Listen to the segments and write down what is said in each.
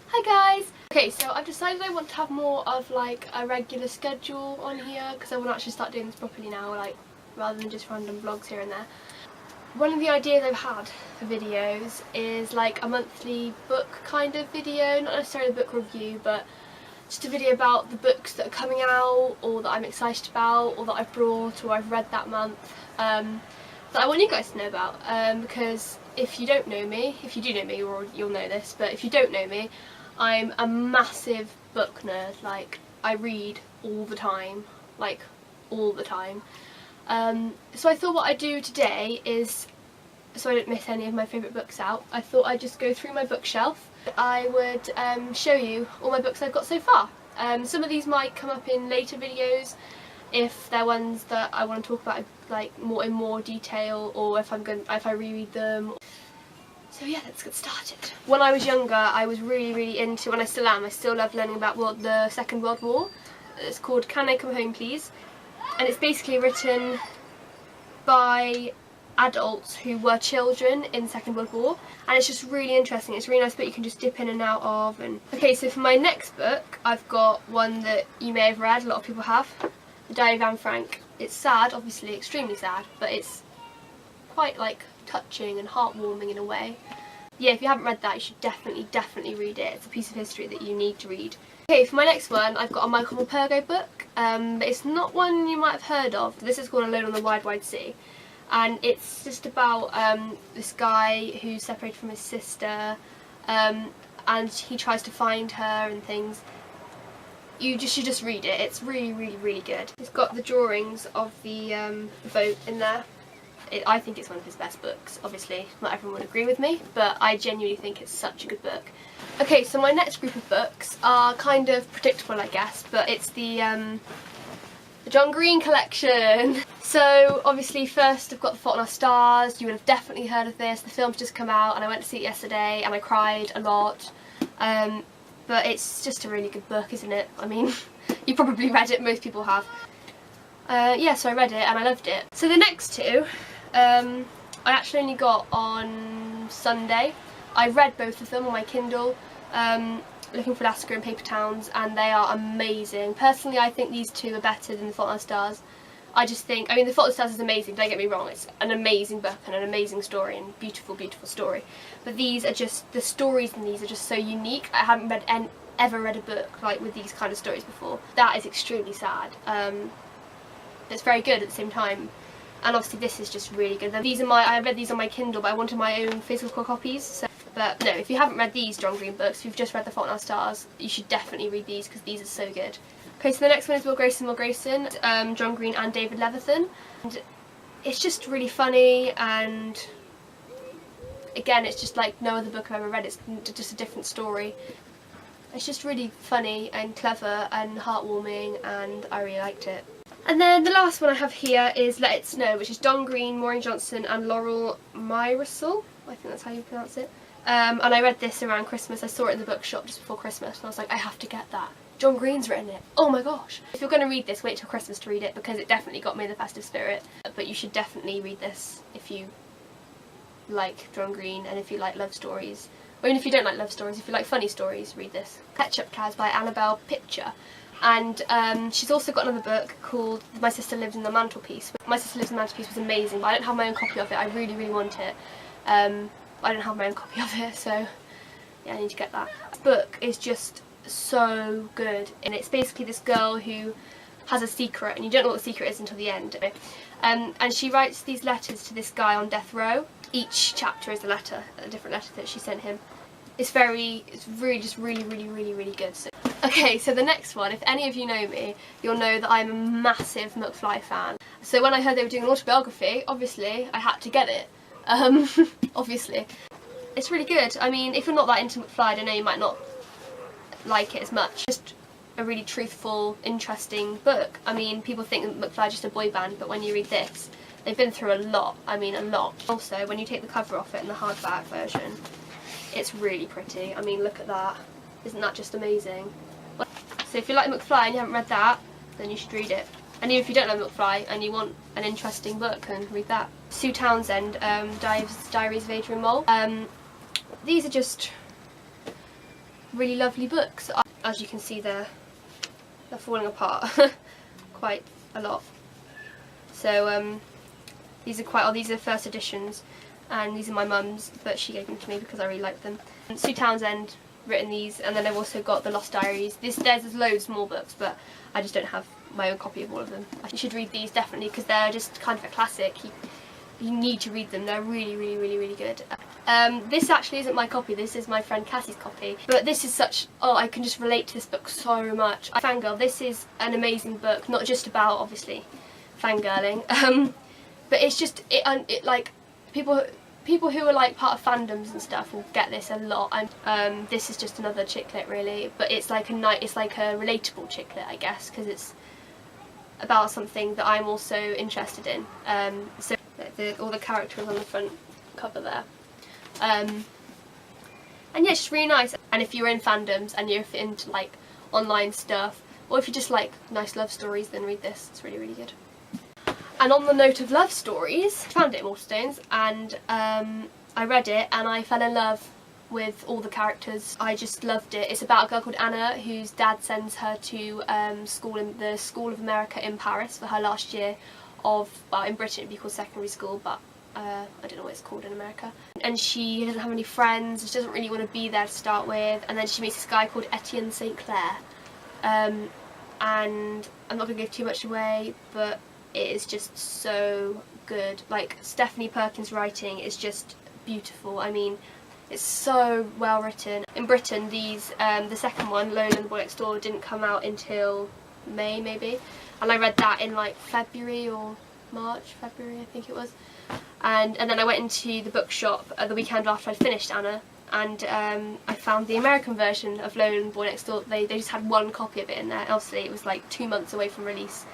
Hi guys! Okay, so I've decided I want to have more of like a regular schedule on here because I want to actually start doing this properly now, like rather than just random vlogs here and there. One of the ideas I've had for videos is like a monthly book kind of video, not necessarily a book review, but just a video about the books that are coming out or that I'm excited about or that I've brought or I've read that month that I want you guys to know about, because if you don't know me, if you do know me you'll know this, but if you don't know me, I'm a massive book nerd. Like, I read all the time, like all the time. So I thought what I'd do today is, so I don't miss any of my favourite books out, I thought I'd just go through my bookshelf. I would show you all my books I've got so far. Some of these might come up in later videos if they're ones that I want to talk about like in more detail, or if I reread them. So yeah, let's get started. When I was younger, I was really into, and I still am, I still love learning about the Second World War. It's called Can I Come Home Please? And it's basically written by adults who were children in the Second World War, and it's just really interesting. It's a really nice book you can just dip in and out of. And okay, so for my next book, I've got one that you may have read, a lot of people have, The Diary of Anne Frank. It's sad, obviously, extremely sad, but it's quite like touching and heartwarming in a way. Yeah, if you haven't read that, you should definitely read it. It's a piece of history that you need to read. Okay, for my next one, I've got a Michael Morpurgo book. But it's not one you might have heard of. This is called Alone on the Wide Sea. And it's just about this guy who's separated from his sister, and he tries to find her and things. You should just read it. It's really good. It's got the drawings of the boat in there. I think it's one of his best books. Obviously, not everyone would agree with me, but I genuinely think it's such a good book. Okay, so my next group of books are kind of predictable, I guess, but it's the John Green collection. So obviously first I've got The Fault in Our Stars. You would have definitely heard of this. The film's just come out and I went to see it yesterday and I cried a lot. But it's just a really good book, isn't it? I mean, you probably read it, most people have. Yeah, so I read it and I loved it. So the next two, I actually only got on Sunday. I read both of them on my Kindle, Looking for Alaska and Paper Towns, and they are amazing. Personally, I think these two are better than The Fault in Our Stars. I just think, I mean, The Fault in Our Stars is amazing, don't get me wrong, it's an amazing book and an amazing story and beautiful story. But these are just, the stories in these are just so unique. I haven't ever read a book like with these kind of stories before. That is extremely sad. It's very good at the same time, and obviously this is just really good. I read these on my Kindle, but I wanted my own physical copies. So, but no, if you haven't read these John Green books, if you've just read The Fault in Our Stars, you should definitely read these because these are so good. Okay, so the next one is Will Grayson, John Green and David Leatherton. And it's just really funny, and again, it's just like no other book I've ever read. It's just a different story. It's just really funny and clever and heartwarming, and I really liked it. And then the last one I have here is Let It Snow, which is Don Green, Maureen Johnson and Laurel Myrisel. I think that's how you pronounce it. And I read this around Christmas. I saw it in the bookshop just before Christmas and I was like, I have to get that. John Green's written it. Oh my gosh. If you're going to read this, wait till Christmas to read it because it definitely got me in the festive spirit. But you should definitely read this if you like John Green and if you like love stories. Or even if you don't like love stories, if you like funny stories, read this. Ketchup Cows by Annabelle Pitcher. And she's also got another book called My Sister Lives in the Mantelpiece. My Sister Lives in the Mantelpiece was amazing, but I don't have my own copy of it. I really want it. I don't have my own copy of it, so yeah, I need to get that. This book is just so good, and it's basically this girl who has a secret, and you don't know what the secret is until the end. And she writes these letters to this guy on death row. Each chapter is a letter, a different letter that she sent him. It's really good. So, okay, so the next one, if any of you know me, you'll know that I'm a massive McFly fan. So when I heard they were doing an autobiography, obviously I had to get it. Obviously. It's really good. I mean, if you're not that into McFly, I know you might not like it as much. Just a really truthful, interesting book. I mean, people think that McFly is just a boy band, but when you read this, they've been through a lot. I mean, a lot. Also, when you take the cover off it in the hardback version, it's really pretty. I mean, look at that. Isn't that just amazing? So if you like McFly and you haven't read that, then you should read it. And even if you don't like McFly and you want an interesting book, then read that. Sue Townsend, Diaries of Adrian Mole. These are just really lovely books. As you can see, they're falling apart quite a lot. So these are first editions, and these are my mum's, but she gave them to me because I really like them. And Sue Townsend written these, and then I've also got the Lost Diaries. There's loads more books, but I just don't have my own copy of all of them. You should read these definitely, because they're just kind of a classic. You need to read them. They're really, really, really, really good. This actually isn't my copy. This is my friend Cassie's copy. But this is such... Oh, I can just relate to this book so much. Fangirl. This is an amazing book. Not just about, obviously, fangirling. But it's just... like, people who are like part of fandoms and stuff will get this a lot. And this is just another chick lit, really. But it's like a relatable chick lit, I guess, because it's about something that I'm also interested in. So all the characters on the front cover there. And yeah, it's just really nice. And if you're in fandoms and you're into like online stuff, or if you just like nice love stories, then read this. It's really, really good. And on the note of love stories, I found it in Waterstones, and I read it and I fell in love with all the characters. I just loved it. It's about a girl called Anna whose dad sends her to school in the School of America in Paris for her last year of, well, in Britain it'd be called secondary school, but I don't know what it's called in America. And she doesn't have any friends, she doesn't really want to be there to start with, and then she meets this guy called Etienne St. Clair. And I'm not going to give too much away, but it is just so good. Like, Stephanie Perkins' writing is just beautiful. I mean, it's so well written. In Britain, these the second one, Lola and the Boy Next Door, didn't come out until May maybe, and I read that in like February or February I think it was. And then I went into the bookshop the weekend after I'd finished Anna, and I found the American version of Lola and the Boy Next Door. They just had one copy of it in there. Obviously it was like 2 months away from release,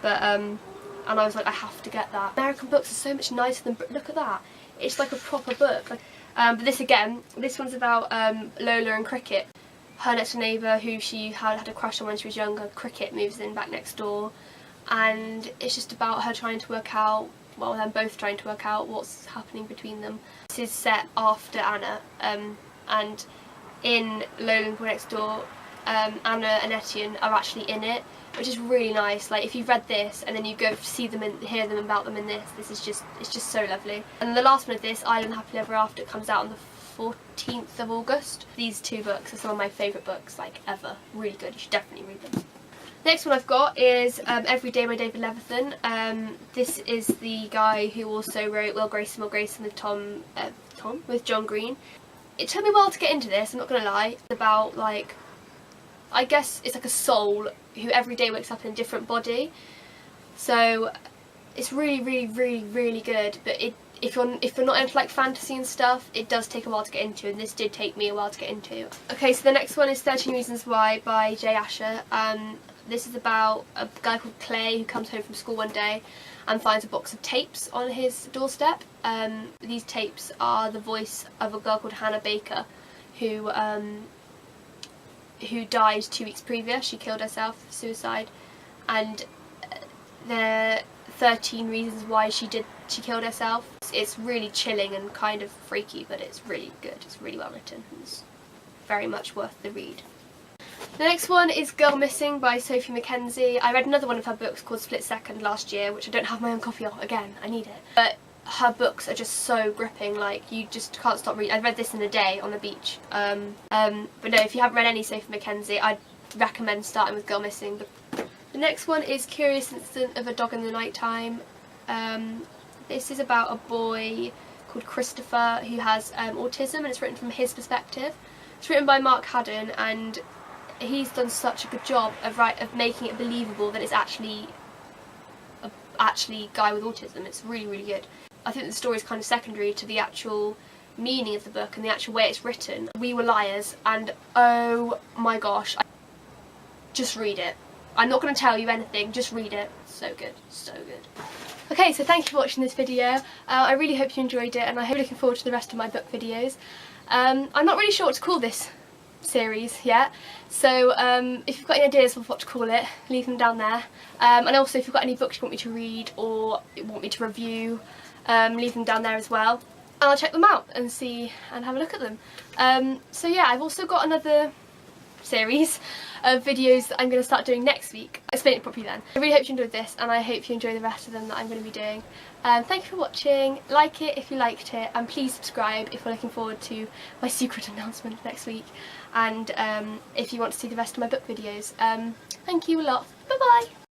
but and I was like, I have to get that. American books are so much nicer than... Look at that. It's like a proper book. Like, but this one's about Lola and Cricket. Her next door neighbour, who she had a crush on when she was younger, Cricket, moves in back next door. And it's just about her trying to work out, well, them both trying to work out what's happening between them. This is set after Anna. And in Lola and the Boy Next Door, Anna and Etienne are actually in it, which is really nice. Like, if you've read this and then you go see them and hear them about them in this is just, it's just so lovely. And the last one of this, Island Happily Ever After, comes out on the 14th of August. These two books are some of my favourite books, like, ever. Really good. You should definitely read them. The next one I've got is Every Day by David Levithan. This is the guy who also wrote Will Grayson with John Green. It took me a while to get into this, I'm not going to lie. It's about, like, I guess it's like a soul who every day wakes up in a different body. So it's really, really, really, really good. But if you're not into like fantasy and stuff, it does take a while to get into, and this did take me a while to get into. Okay, so the next one is 13 Reasons Why by Jay Asher. This is about a guy called Clay who comes home from school one day and finds a box of tapes on his doorstep. These tapes are the voice of a girl called Hannah Baker, who died 2 weeks previous. She killed herself, suicide, and there are 13 reasons why she killed herself. It's really chilling and kind of freaky, but it's really good. It's really well written. It's very much worth the read. The next one is Girl Missing by Sophie Mackenzie. I read another one of her books called Split Second last year, which I don't have my own copy of. Again, I need it. But her books are just so gripping, like, you just can't stop reading. I read this in a day on the beach. But no, if you haven't read any Sophie Mackenzie, I'd recommend starting with Girl Missing. The next one is Curious Incident of a Dog in the Nighttime. This is about a boy called Christopher who has autism, and it's written from his perspective. It's written by Mark Haddon, and he's done such a good job of making it believable that it's actually a guy with autism. It's really, really good. I think the story is kind of secondary to the actual meaning of the book and the actual way it's written. We Were Liars, and oh my gosh, just read it. I'm not going to tell you anything, just read it. So good, so good. Okay, so thank you for watching this video. I really hope you enjoyed it, and I hope you're looking forward to the rest of my book videos. I'm not really sure what to call this series yet, so if you've got any ideas of what to call it, leave them down there. And also, if you've got any books you want me to read or want me to review, leave them down there as well, and I'll check them out and see and have a look at them. So yeah, I've also got another series of videos that I'm going to start doing next week. I'll explain it properly then. I really hope you enjoyed this, and I hope you enjoy the rest of them that I'm going to be doing. Thank you for watching. Like it if you liked it, and please subscribe if you're looking forward to my secret announcement next week, and if you want to see the rest of my book videos. Thank you a lot. Bye bye!